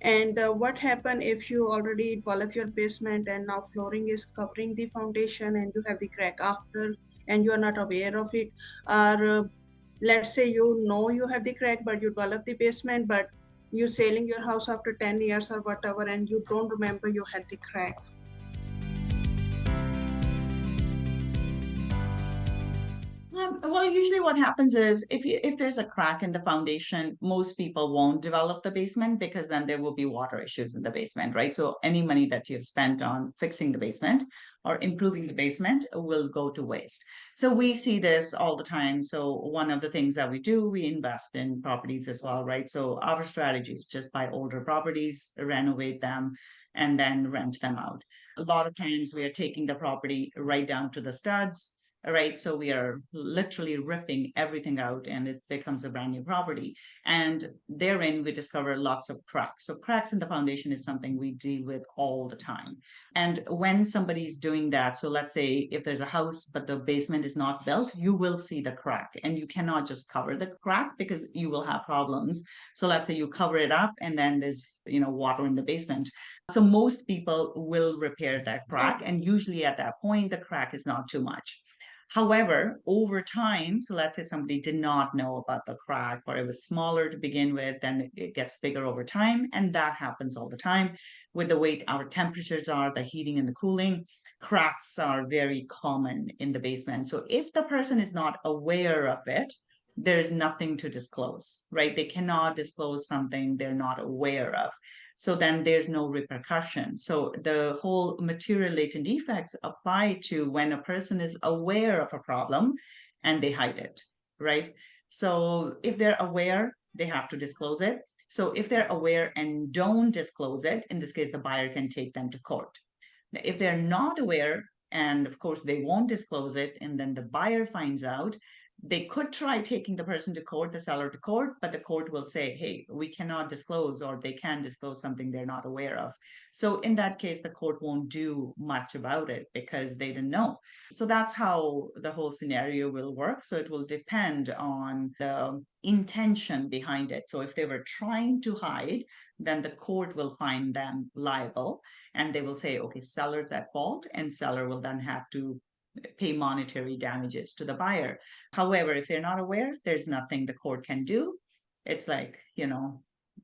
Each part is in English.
And what happen if you already develop your basement and now flooring is covering the foundation and you have the crack after and you are not aware of it? Or let's say you know you have the crack, but you develop the basement, but you selling your house after 10 years or whatever, and you don't remember you had the crack. Well, usually what happens is if there's a crack in the foundation, most people won't develop the basement because then there will be water issues in the basement, right? So any money that you've spent on fixing the basement or improving the basement will go to waste. So we see this all the time. So one of the things that we do, we invest in properties as well, right? So our strategy is just buy older properties, renovate them, and then rent them out. A lot of times we are taking the property right down to the studs, right? So we are literally ripping everything out and it becomes a brand new property. And therein, we discover lots of cracks. So, cracks in the foundation is something we deal with all the time. And when somebody's doing that, so let's say if there's a house, but the basement is not built, you will see the crack and you cannot just cover the crack because you will have problems. So, let's say you cover it up and then there's water in the basement. So most people will repair that crack, and usually at that point, the crack is not too much. However, over time, so let's say somebody did not know about the crack or it was smaller to begin with, then it gets bigger over time. And that happens all the time with the way our temperatures are, the heating and the cooling. Cracks are very common in the basement. So if the person is not aware of it, there's nothing to disclose, right? They cannot disclose something they're not aware of. So then there's no repercussion. So the whole material latent defects apply to when a person is aware of a problem and they hide it, right? So if they're aware, they have to disclose it. So if they're aware and don't disclose it, in this case, the buyer can take them to court. Now, if they're not aware, and of course they won't disclose it, and then the buyer finds out, they could try taking the person to court, the seller to court, but the court will say, hey, we cannot disclose, or they can disclose something they're not aware of. So in that case, the court won't do much about it because they didn't know. So that's how the whole scenario will work. So it will depend on the intention behind it. So if they were trying to hide, then the court will find them liable and they will say, okay, seller's at fault, and seller will then have to pay monetary damages to the buyer. However, if they're not aware, there's nothing the court can do. It's like,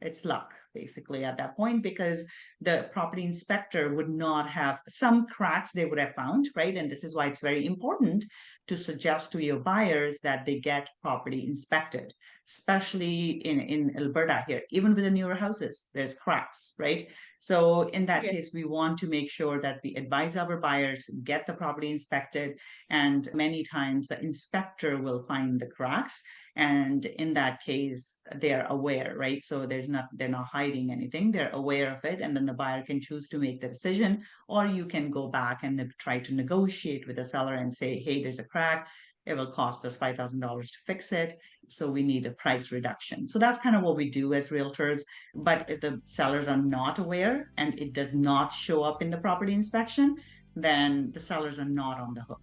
it's luck basically at that point because the property inspector would not have some cracks they would have found, right? And this is why it's very important to suggest to your buyers that they get property inspected, especially in Alberta here. Even with the newer houses, there's cracks, right? So in that Yes. case, we want to make sure that we advise our buyers, get the property inspected, and many times the inspector will find the cracks. And in that case, they're aware, right? So they're not hiding anything. They're aware of it. And then the buyer can choose to make the decision, or you can go back and try to negotiate with the seller and say, hey, there's a crack. It will cost us $5,000 to fix it. So we need a price reduction. So that's kind of what we do as realtors. But if the sellers are not aware and it does not show up in the property inspection, then the sellers are not on the hook.